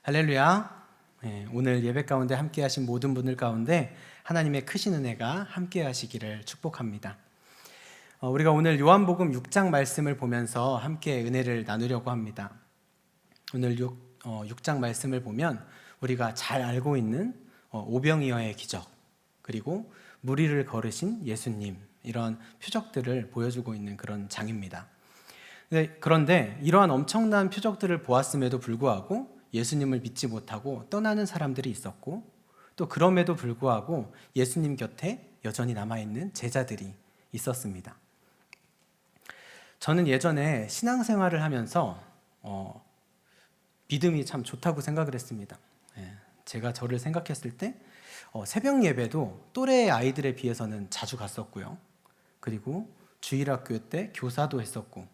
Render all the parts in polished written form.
할렐루야. 오늘 예배 가운데 함께 하신 모든 분들 가운데 하나님의 크신 은혜가 함께 하시기를 축복합니다. 우리가 오늘 요한복음 6장 말씀을 보면서 함께 은혜를 나누려고 합니다. 오늘 6장 말씀을 보면 우리가 잘 알고 있는 오병이어의 기적, 그리고 물 위를 걸으신 예수님, 이런 표적들을 보여주고 있는 그런 장입니다. 그런데 이러한 엄청난 표적들을 보았음에도 불구하고 예수님을 믿지 못하고 떠나는 사람들이 있었고, 또 그럼에도 불구하고 예수님 곁에 여전히 남아있는 제자들이 있었습니다. 저는 예전에 신앙생활을 하면서 믿음이 참 좋다고 생각을 했습니다. 제가 저를 생각했을 때 새벽 예배도 또래 아이들에 비해서는 자주 갔었고요. 그리고 주일학교 때 교사도 했었고,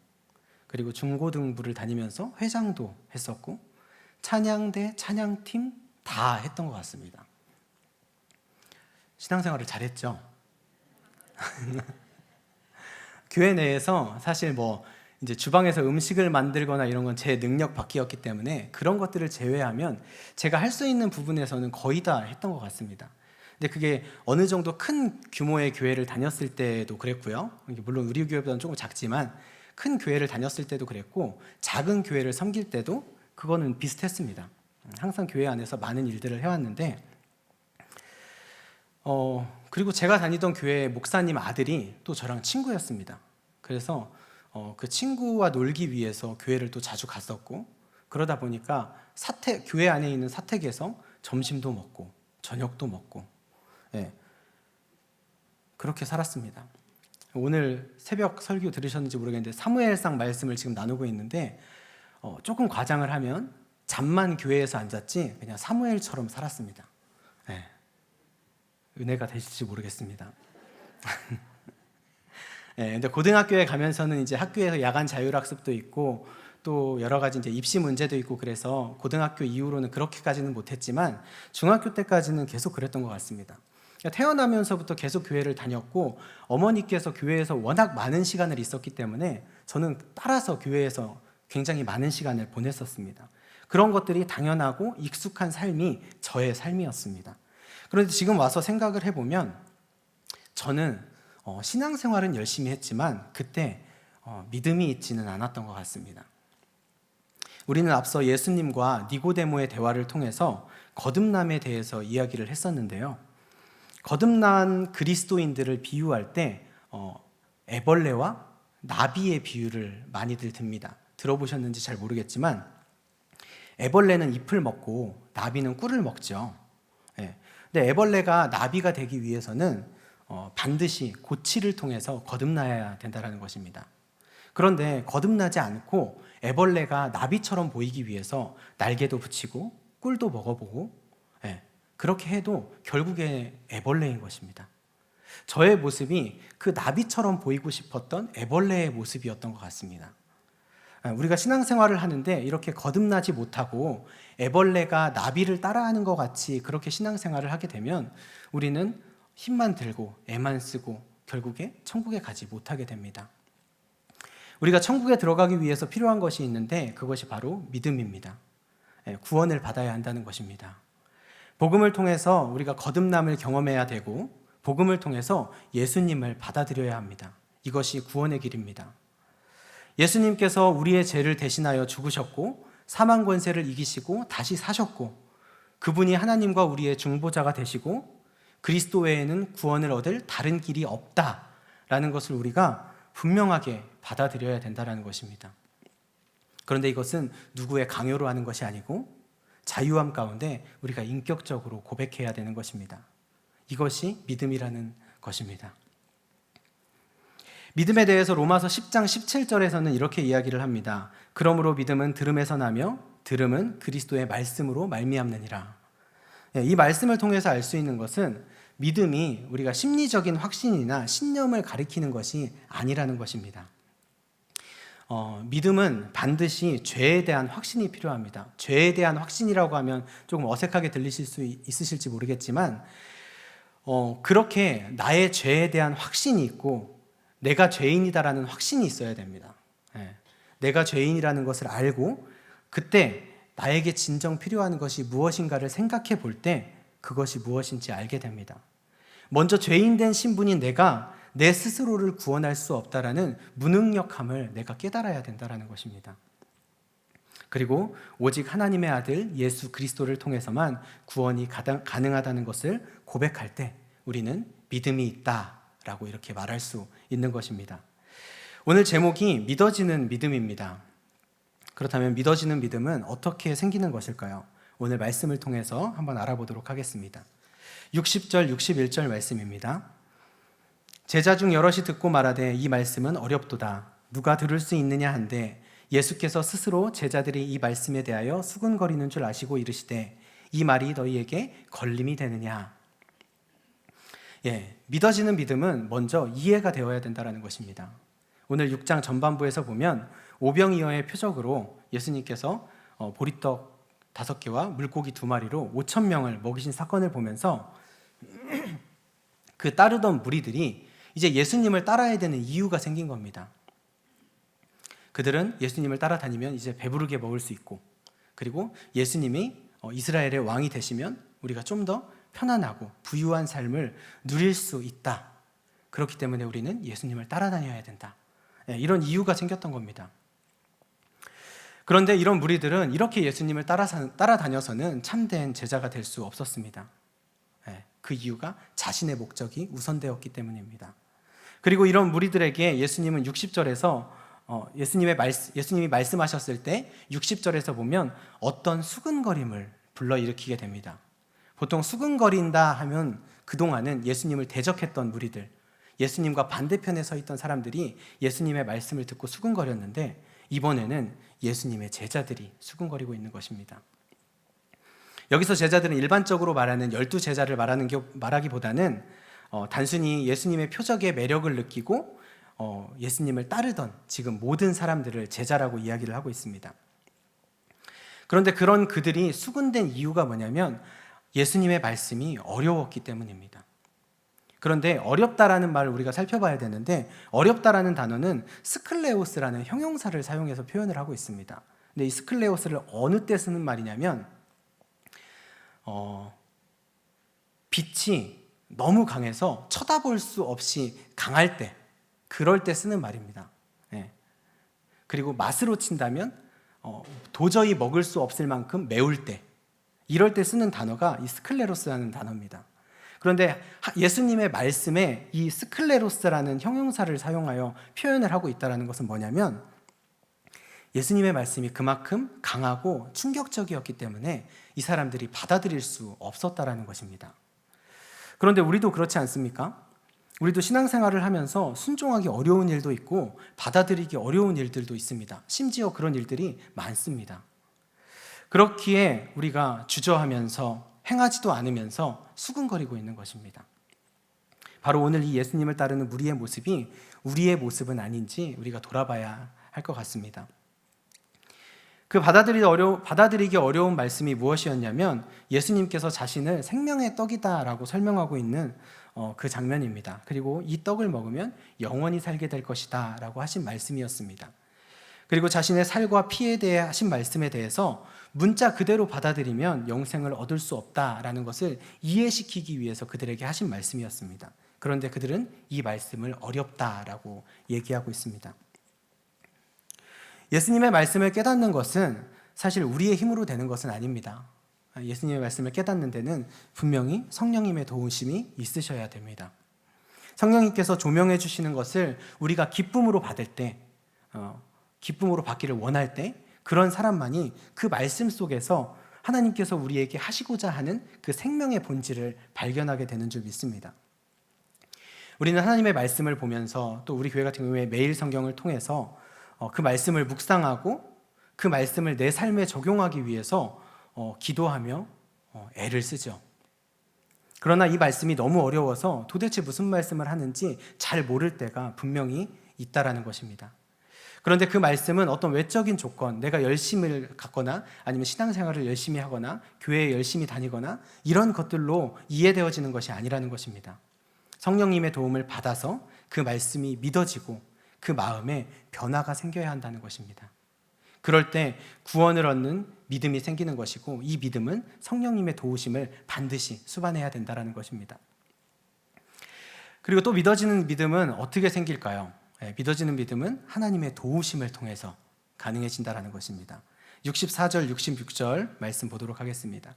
그리고 중고등부를 다니면서 회장도 했었고, 찬양대, 찬양팀 다 했던 것 같습니다. 신앙생활을 잘했죠. 교회 내에서 사실 이제 주방에서 음식을 만들거나 이런 건 제 능력 밖이었기 때문에 그런 것들을 제외하면 제가 할 수 있는 부분에서는 거의 다 했던 것 같습니다. 근데 그게 어느 정도 큰 규모의 교회를 다녔을 때도 그랬고요. 물론 우리 교회보다는 조금 작지만 큰 교회를 다녔을 때도 그랬고, 작은 교회를 섬길 때도 그거는 비슷했습니다. 항상 교회 안에서 많은 일들을 해왔는데, 그리고 제가 다니던 교회 목사님 아들이 또 저랑 친구였습니다. 그래서 그 친구와 놀기 위해서 교회를 또 자주 갔었고, 그러다 보니까 교회 안에 있는 사택에서 점심도 먹고 저녁도 먹고, 그렇게 살았습니다. 오늘 새벽 설교 들으셨는지 모르겠는데 사무엘상 말씀을 지금 나누고 있는데, 조금 과장을 하면 잠만 교회에서 안 잤지 그냥 사무엘처럼 살았습니다. 은혜가 되실지 모르겠습니다. 근데 고등학교에 가면서는 이제 학교에서 야간 자율학습도 있고 또 여러 가지 이제 입시 문제도 있고, 그래서 고등학교 이후로는 그렇게까지는 못했지만 중학교 때까지는 계속 그랬던 것 같습니다. 태어나면서부터 계속 교회를 다녔고, 어머니께서 교회에서 워낙 많은 시간을 있었기 때문에 저는 따라서 교회에서 굉장히 많은 시간을 보냈었습니다. 그런 것들이 당연하고 익숙한 삶이 저의 삶이었습니다. 그런데 지금 와서 생각을 해보면 저는 신앙생활은 열심히 했지만 그때 믿음이 있지는 않았던 것 같습니다. 우리는 앞서 예수님과 니고데모의 대화를 통해서 거듭남에 대해서 이야기를 했었는데요. 거듭난 그리스도인들을 비유할 때 애벌레와 나비의 비유를 많이들 듭니다. 들어보셨는지 잘 모르겠지만 애벌레는 잎을 먹고 나비는 꿀을 먹죠. 근데 애벌레가 나비가 되기 위해서는 반드시 고치를 통해서 거듭나야 된다는 것입니다. 그런데 거듭나지 않고 애벌레가 나비처럼 보이기 위해서 날개도 붙이고 꿀도 먹어보고, 그렇게 해도 결국에 애벌레인 것입니다. 저의 모습이 그 나비처럼 보이고 싶었던 애벌레의 모습이었던 것 같습니다. 우리가 신앙생활을 하는데 이렇게 거듭나지 못하고 애벌레가 나비를 따라하는 것 같이 그렇게 신앙생활을 하게 되면 우리는 힘만 들고 애만 쓰고 결국에 천국에 가지 못하게 됩니다. 우리가 천국에 들어가기 위해서 필요한 것이 있는데 그것이 바로 믿음입니다. 구원을 받아야 한다는 것입니다. 복음을 통해서 우리가 거듭남을 경험해야 되고, 복음을 통해서 예수님을 받아들여야 합니다. 이것이 구원의 길입니다. 예수님께서 우리의 죄를 대신하여 죽으셨고 사망 권세를 이기시고 다시 사셨고, 그분이 하나님과 우리의 중보자가 되시고 그리스도 외에는 구원을 얻을 다른 길이 없다라는 것을 우리가 분명하게 받아들여야 된다는 것입니다. 그런데 이것은 누구의 강요로 하는 것이 아니고 자유함 가운데 우리가 인격적으로 고백해야 되는 것입니다. 이것이 믿음이라는 것입니다. 믿음에 대해서 로마서 10장 17절에서는 이렇게 이야기를 합니다. 그러므로 믿음은 들음에서 나며 들음은 그리스도의 말씀으로 말미암느니라. 이 말씀을 통해서 알 수 있는 것은 믿음이 우리가 심리적인 확신이나 신념을 가리키는 것이 아니라는 것입니다. 믿음은 반드시 죄에 대한 확신이 필요합니다. 죄에 대한 확신이라고 하면 조금 어색하게 들리실 수 있으실지 모르겠지만 그렇게 나의 죄에 대한 확신이 있고 내가 죄인이다라는 확신이 있어야 됩니다. 내가 죄인이라는 것을 알고 그때 나에게 진정 필요한 것이 무엇인가를 생각해 볼 때 그것이 무엇인지 알게 됩니다. 먼저 죄인된 신분인 내가 내 스스로를 구원할 수 없다라는 무능력함을 내가 깨달아야 된다는 것입니다. 그리고 오직 하나님의 아들 예수 그리스도를 통해서만 구원이 가능하다는 것을 고백할 때 우리는 믿음이 있다라고 이렇게 말할 수 있는 것입니다. 오늘 제목이 믿어지는 믿음입니다. 그렇다면 믿어지는 믿음은 어떻게 생기는 것일까요? 오늘 말씀을 통해서 한번 알아보도록 하겠습니다. 60절, 61절 말씀입니다. 제자 중 여럿이 듣고 말하되 이 말씀은 어렵도다. 누가 들을 수 있느냐 한데 예수께서 스스로 제자들이 이 말씀에 대하여 수근거리는 줄 아시고 이르시되 이 말이 너희에게 걸림이 되느냐. 믿어지는 믿음은 먼저 이해가 되어야 된다는 것입니다. 오늘 6장 전반부에서 보면 오병이어의 표적으로 예수님께서 보리떡 5개와 물고기 2마리로 5,000명을 먹이신 사건을 보면서 그 따르던 무리들이 이제 예수님을 따라야 되는 이유가 생긴 겁니다. 그들은 예수님을 따라다니면 이제 배부르게 먹을 수 있고, 그리고 예수님이 이스라엘의 왕이 되시면 우리가 좀 더 편안하고 부유한 삶을 누릴 수 있다. 그렇기 때문에 우리는 예수님을 따라다녀야 된다. 이런 이유가 생겼던 겁니다. 그런데 이런 무리들은 이렇게 예수님을 따라다녀서는 참된 제자가 될 수 없었습니다. 그 이유가 자신의 목적이 우선되었기 때문입니다. 그리고 이런 무리들에게 예수님은 60절에서 예수님이 말씀하셨을 때 60절에서 보면 어떤 수근거림을 불러일으키게 됩니다. 보통 수근거린다 하면 그동안은 예수님을 대적했던 무리들, 예수님과 반대편에 서 있던 사람들이 예수님의 말씀을 듣고 수근거렸는데 이번에는 예수님의 제자들이 수근거리고 있는 것입니다. 여기서 제자들은 일반적으로 말하는 12제자를 말하기보다는 단순히 예수님의 표적의 매력을 느끼고 예수님을 따르던 지금 모든 사람들을 제자라고 이야기를 하고 있습니다. 그런데 그런 그들이 수군된 이유가 뭐냐면 예수님의 말씀이 어려웠기 때문입니다. 그런데 어렵다라는 말을 우리가 살펴봐야 되는데 어렵다라는 단어는 스클레오스라는 형용사를 사용해서 표현을 하고 있습니다. 근데 이 스클레오스를 어느 때 쓰는 말이냐면 빛이 너무 강해서 쳐다볼 수 없이 강할 때, 그럴 때 쓰는 말입니다. 그리고 맛으로 친다면 도저히 먹을 수 없을 만큼 매울 때, 이럴 때 쓰는 단어가 이 스클레로스라는 단어입니다. 그런데 예수님의 말씀에 이 스클레로스라는 형용사를 사용하여 표현을 하고 있다는 것은 뭐냐면 예수님의 말씀이 그만큼 강하고 충격적이었기 때문에 이 사람들이 받아들일 수 없었다는 것입니다. 그런데 우리도 그렇지 않습니까? 우리도 신앙생활을 하면서 순종하기 어려운 일도 있고 받아들이기 어려운 일들도 있습니다. 심지어 그런 일들이 많습니다. 그렇기에 우리가 주저하면서 행하지도 않으면서 수근거리고 있는 것입니다. 바로 오늘 이 예수님을 따르는 무리의 모습이 우리의 모습은 아닌지 우리가 돌아봐야 할 것 같습니다. 그 받아들이기 어려운 말씀이 무엇이었냐면 예수님께서 자신을 생명의 떡이다라고 설명하고 있는 그 장면입니다. 그리고 이 떡을 먹으면 영원히 살게 될 것이다 라고 하신 말씀이었습니다. 그리고 자신의 살과 피에 대해 하신 말씀에 대해서 문자 그대로 받아들이면 영생을 얻을 수 없다라는 것을 이해시키기 위해서 그들에게 하신 말씀이었습니다. 그런데 그들은 이 말씀을 어렵다라고 얘기하고 있습니다. 예수님의 말씀을 깨닫는 것은 사실 우리의 힘으로 되는 것은 아닙니다. 예수님의 말씀을 깨닫는 데는 분명히 성령님의 도우심이 있으셔야 됩니다. 성령님께서 조명해 주시는 것을 우리가 기쁨으로 받을 때, 기쁨으로 받기를 원할 때 그런 사람만이 그 말씀 속에서 하나님께서 우리에게 하시고자 하는 그 생명의 본질을 발견하게 되는 줄 믿습니다. 우리는 하나님의 말씀을 보면서 또 우리 교회 같은 경우에 매일 성경을 통해서 그 말씀을 묵상하고 그 말씀을 내 삶에 적용하기 위해서 기도하며 애를 쓰죠. 그러나 이 말씀이 너무 어려워서 도대체 무슨 말씀을 하는지 잘 모를 때가 분명히 있다라는 것입니다. 그런데 그 말씀은 어떤 외적인 조건, 내가 열심을 갖거나 아니면 신앙생활을 열심히 하거나 교회에 열심히 다니거나 이런 것들로 이해되어지는 것이 아니라는 것입니다. 성령님의 도움을 받아서 그 말씀이 믿어지고 그 마음에 변화가 생겨야 한다는 것입니다. 그럴 때 구원을 얻는 믿음이 생기는 것이고, 이 믿음은 성령님의 도우심을 반드시 수반해야 된다는 것입니다. 그리고 또 믿어지는 믿음은 어떻게 생길까요? 믿어지는 믿음은 하나님의 도우심을 통해서 가능해진다는 것입니다. 64절, 66절 말씀 보도록 하겠습니다.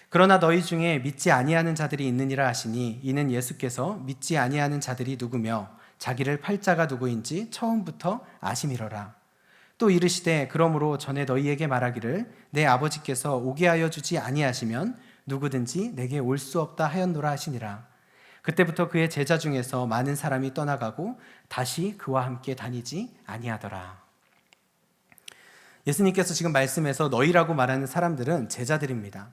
그러나 너희 중에 믿지 아니하는 자들이 있느니라 하시니 이는 예수께서 믿지 아니하는 자들이 누구며 자기를 팔 자가 누구인지 처음부터 아심이러라. 또 이르시되 그러므로 전에 너희에게 말하기를 내 아버지께서 오게 하여 주지 아니하시면 누구든지 내게 올 수 없다 하였노라 하시니라. 그때부터 그의 제자 중에서 많은 사람이 떠나가고 다시 그와 함께 다니지 아니하더라. 예수님께서 지금 말씀에서 너희라고 말하는 사람들은 제자들입니다.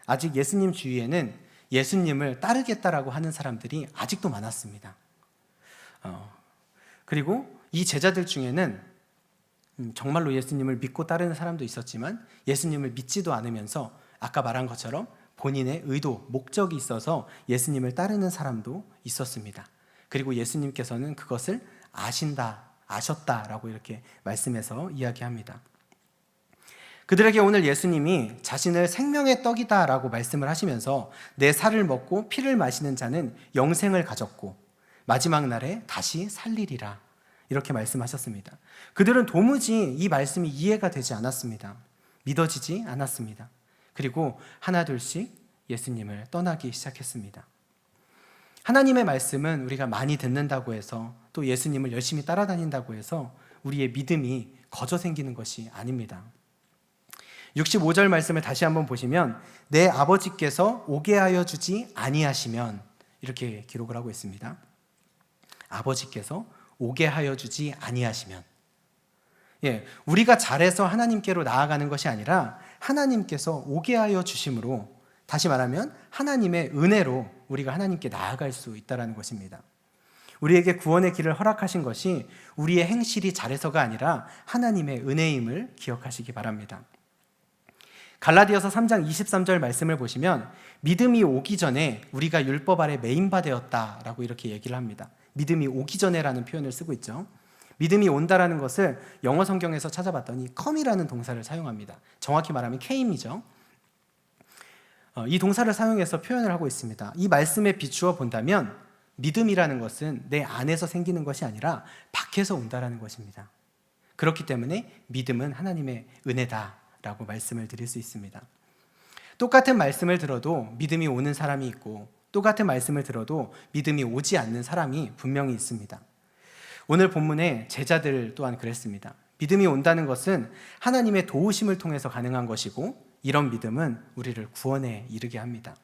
아직 예수님 주위에는 예수님을 따르겠다라고 하는 사람들이 아직도 많았습니다. 그리고 이 제자들 중에는 정말로 예수님을 믿고 따르는 사람도 있었지만 예수님을 믿지도 않으면서 아까 말한 것처럼 본인의 의도, 목적이 있어서 예수님을 따르는 사람도 있었습니다. 그리고 예수님께서는 그것을 아셨다라고 이렇게 말씀해서 이야기합니다. 그들에게 오늘 예수님이 자신을 생명의 떡이다라고 말씀을 하시면서 내 살을 먹고 피를 마시는 자는 영생을 가졌고 마지막 날에 다시 살리리라 이렇게 말씀하셨습니다. 그들은 도무지 이 말씀이 이해가 되지 않았습니다. 믿어지지 않았습니다. 그리고 하나둘씩 예수님을 떠나기 시작했습니다. 하나님의 말씀은 우리가 많이 듣는다고 해서 또 예수님을 열심히 따라다닌다고 해서 우리의 믿음이 거저 생기는 것이 아닙니다. 65절 말씀을 다시 한번 보시면 내 아버지께서 오게 하여 주지 아니하시면 이렇게 기록을 하고 있습니다. 아버지께서 오게 하여 주지 아니하시면, 우리가 잘해서 하나님께로 나아가는 것이 아니라 하나님께서 오게 하여 주심으로, 다시 말하면 하나님의 은혜로 우리가 하나님께 나아갈 수 있다는 것입니다. 우리에게 구원의 길을 허락하신 것이 우리의 행실이 잘해서가 아니라 하나님의 은혜임을 기억하시기 바랍니다. 갈라디아서 3장 23절 말씀을 보시면 믿음이 오기 전에 우리가 율법 아래 매인바 되었다라고 이렇게 얘기를 합니다. 믿음이 오기 전에라는 표현을 쓰고 있죠. 믿음이 온다라는 것을 영어 성경에서 찾아봤더니 come이라는 동사를 사용합니다. 정확히 말하면 came이죠. 이 동사를 사용해서 표현을 하고 있습니다. 이 말씀에 비추어 본다면 믿음이라는 것은 내 안에서 생기는 것이 아니라 밖에서 온다라는 것입니다. 그렇기 때문에 믿음은 하나님의 은혜다라고 말씀을 드릴 수 있습니다. 똑같은 말씀을 들어도 믿음이 오는 사람이 있고 똑같은 말씀을 들어도 믿음이 오지 않는 사람이 분명히 있습니다. 오늘 본문의 제자들 또한 그랬습니다. 믿음이 온다는 것은 하나님의 도우심을 통해서 가능한 것이고 이런 믿음은 우리를 구원에 이르게 합니다.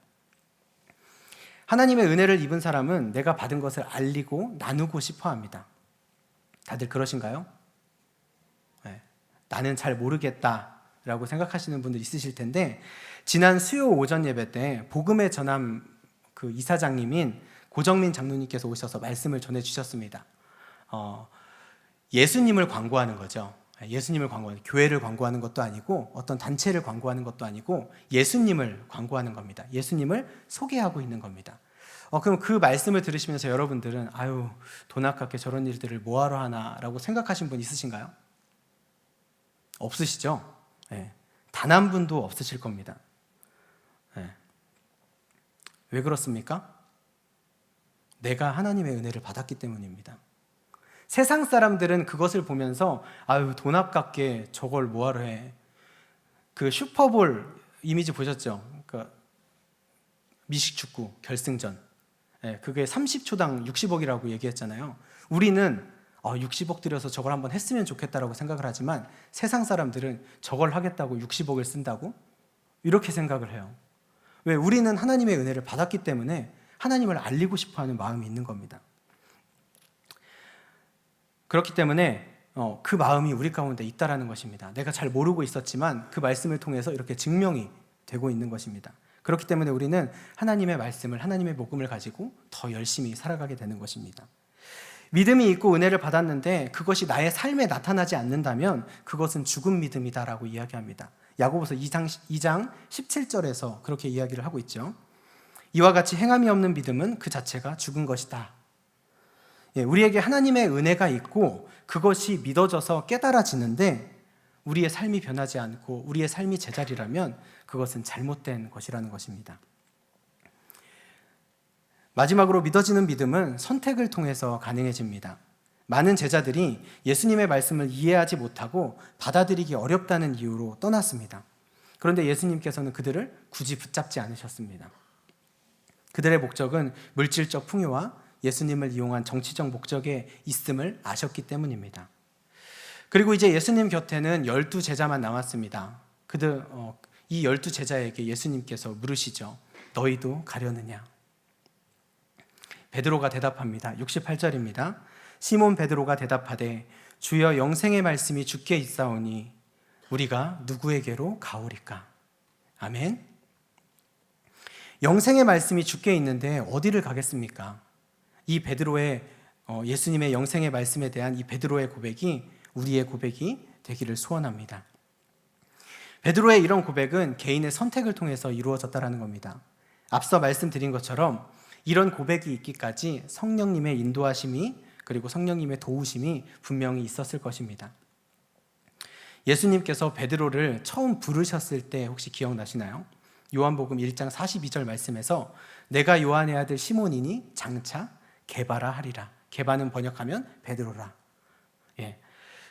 하나님의 은혜를 입은 사람은 내가 받은 것을 알리고 나누고 싶어 합니다. 다들 그러신가요? 나는 잘 모르겠다라고 생각하시는 분들 있으실 텐데 지난 수요 오전 예배 때 복음의 전함 그 이사장님인 고정민 장로님께서 오셔서 말씀을 전해주셨습니다. 예수님을 광고하는 거죠. 예수님을 광고하는, 교회를 광고하는 것도 아니고 어떤 단체를 광고하는 것도 아니고 예수님을 광고하는 겁니다. 예수님을 소개하고 있는 겁니다. 그럼 그 말씀을 들으시면서 여러분들은 아유 돈 아깝게 저런 일들을 뭐하러 하나라고 생각하신 분 있으신가요? 없으시죠? 단 한 분도 없으실 겁니다. 왜 그렇습니까? 내가 하나님의 은혜를 받았기 때문입니다. 세상 사람들은 그것을 보면서 아유 돈 아깝게 저걸 뭐하러 해. 그 슈퍼볼 이미지 보셨죠? 그 미식축구 결승전. 그게 30초당 60억이라고 얘기했잖아요. 우리는 60억 들여서 저걸 한번 했으면 좋겠다라고 생각을 하지만 세상 사람들은 저걸 하겠다고 60억을 쓴다고? 이렇게 생각을 해요. 왜? 우리는 하나님의 은혜를 받았기 때문에 하나님을 알리고 싶어하는 마음이 있는 겁니다. 그렇기 때문에 그 마음이 우리 가운데 있다라는 것입니다. 내가 잘 모르고 있었지만 그 말씀을 통해서 이렇게 증명이 되고 있는 것입니다. 그렇기 때문에 우리는 하나님의 말씀을, 하나님의 복음을 가지고 더 열심히 살아가게 되는 것입니다. 믿음이 있고 은혜를 받았는데 그것이 나의 삶에 나타나지 않는다면 그것은 죽은 믿음이다라고 이야기합니다. 야고보서 2장 17절에서 그렇게 이야기를 하고 있죠. 이와 같이 행함이 없는 믿음은 그 자체가 죽은 것이다. 우리에게 하나님의 은혜가 있고 그것이 믿어져서 깨달아지는데 우리의 삶이 변하지 않고 우리의 삶이 제자리라면 그것은 잘못된 것이라는 것입니다. 마지막으로 믿어지는 믿음은 선택을 통해서 가능해집니다. 많은 제자들이 예수님의 말씀을 이해하지 못하고 받아들이기 어렵다는 이유로 떠났습니다. 그런데 예수님께서는 그들을 굳이 붙잡지 않으셨습니다. 그들의 목적은 물질적 풍요와 예수님을 이용한 정치적 목적에 있음을 아셨기 때문입니다. 그리고 이제 예수님 곁에는 12제자만 남았습니다. 이 12제자에게 예수님께서 물으시죠. 너희도 가려느냐? 베드로가 대답합니다. 68절입니다. 시몬 베드로가 대답하되 주여 영생의 말씀이 주께 있사오니 우리가 누구에게로 가오리까? 아멘. 영생의 말씀이 주께 있는데 어디를 가겠습니까? 이 베드로의 예수님의 영생의 말씀에 대한 이 베드로의 고백이 우리의 고백이 되기를 소원합니다. 베드로의 이런 고백은 개인의 선택을 통해서 이루어졌다는 겁니다. 앞서 말씀드린 것처럼 이런 고백이 있기까지 성령님의 인도하심이 그리고 성령님의 도우심이 분명히 있었을 것입니다. 예수님께서 베드로를 처음 부르셨을 때 혹시 기억나시나요? 요한복음 1장 42절 말씀에서 내가 요한의 아들 시몬이니 장차 게바라 하리라. 게바는 번역하면 베드로라. 예.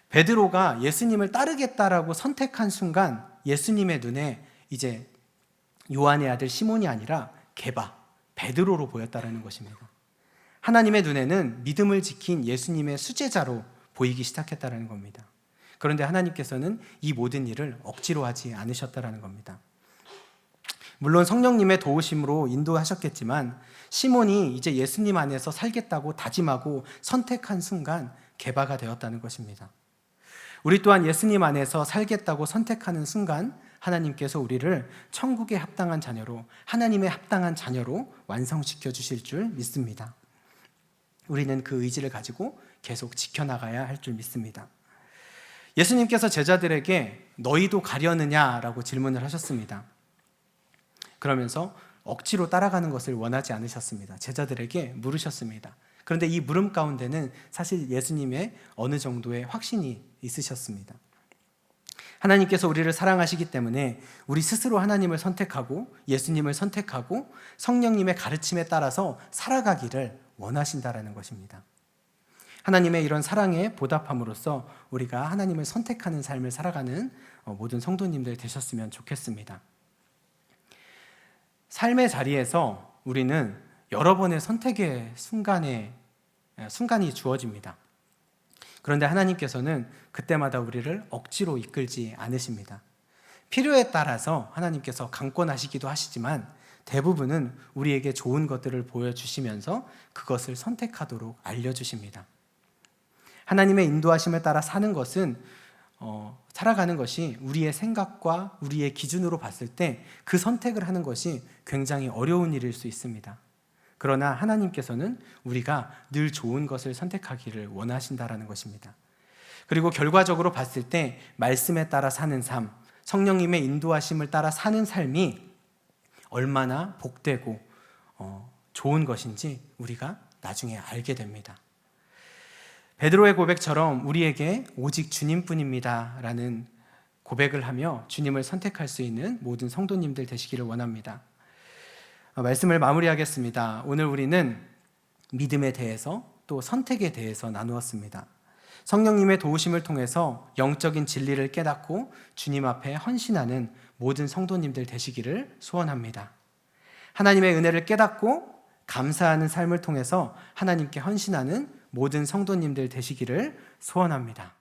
베드로가 예수님을 따르겠다라고 선택한 순간 예수님의 눈에 이제 요한의 아들 시몬이 아니라 게바, 베드로로 보였다라는 것입니다. 하나님의 눈에는 믿음을 지킨 예수님의 수제자로 보이기 시작했다라는 겁니다. 그런데 하나님께서는 이 모든 일을 억지로 하지 않으셨다라는 겁니다. 물론 성령님의 도우심으로 인도하셨겠지만 시몬이 이제 예수님 안에서 살겠다고 다짐하고 선택한 순간 게바가 되었다는 것입니다. 우리 또한 예수님 안에서 살겠다고 선택하는 순간 하나님께서 우리를 천국에 합당한 자녀로, 하나님의 합당한 자녀로 완성시켜 주실 줄 믿습니다. 우리는 그 의지를 가지고 계속 지켜나가야 할 줄 믿습니다. 예수님께서 제자들에게 너희도 가려느냐라고 질문을 하셨습니다. 그러면서 억지로 따라가는 것을 원하지 않으셨습니다. 제자들에게 물으셨습니다. 그런데 이 물음 가운데는 사실 예수님의 어느 정도의 확신이 있으셨습니다. 하나님께서 우리를 사랑하시기 때문에 우리 스스로 하나님을 선택하고 예수님을 선택하고 성령님의 가르침에 따라서 살아가기를 원하신다라는 것입니다. 하나님의 이런 사랑에 보답함으로써 우리가 하나님을 선택하는 삶을 살아가는 모든 성도님들 되셨으면 좋겠습니다. 삶의 자리에서 우리는 여러 번의 선택의 순간이 주어집니다. 그런데 하나님께서는 그때마다 우리를 억지로 이끌지 않으십니다. 필요에 따라서 하나님께서 강권하시기도 하시지만 대부분은 우리에게 좋은 것들을 보여주시면서 그것을 선택하도록 알려주십니다. 하나님의 인도하심을 따라 사는 것은 살아가는 것이 우리의 생각과 우리의 기준으로 봤을 때 그 선택을 하는 것이 굉장히 어려운 일일 수 있습니다. 그러나 하나님께서는 우리가 늘 좋은 것을 선택하기를 원하신다라는 것입니다. 그리고 결과적으로 봤을 때 말씀에 따라 사는 삶, 성령님의 인도하심을 따라 사는 삶이 얼마나 복되고 좋은 것인지 우리가 나중에 알게 됩니다. 베드로의 고백처럼 우리에게 오직 주님뿐입니다 라는 고백을 하며 주님을 선택할 수 있는 모든 성도님들 되시기를 원합니다. 말씀을 마무리하겠습니다. 오늘 우리는 믿음에 대해서 또 선택에 대해서 나누었습니다. 성령님의 도우심을 통해서 영적인 진리를 깨닫고 주님 앞에 헌신하는 모든 성도님들 되시기를 소원합니다. 하나님의 은혜를 깨닫고 감사하는 삶을 통해서 하나님께 헌신하는 모든 성도님들 되시기를 소원합니다.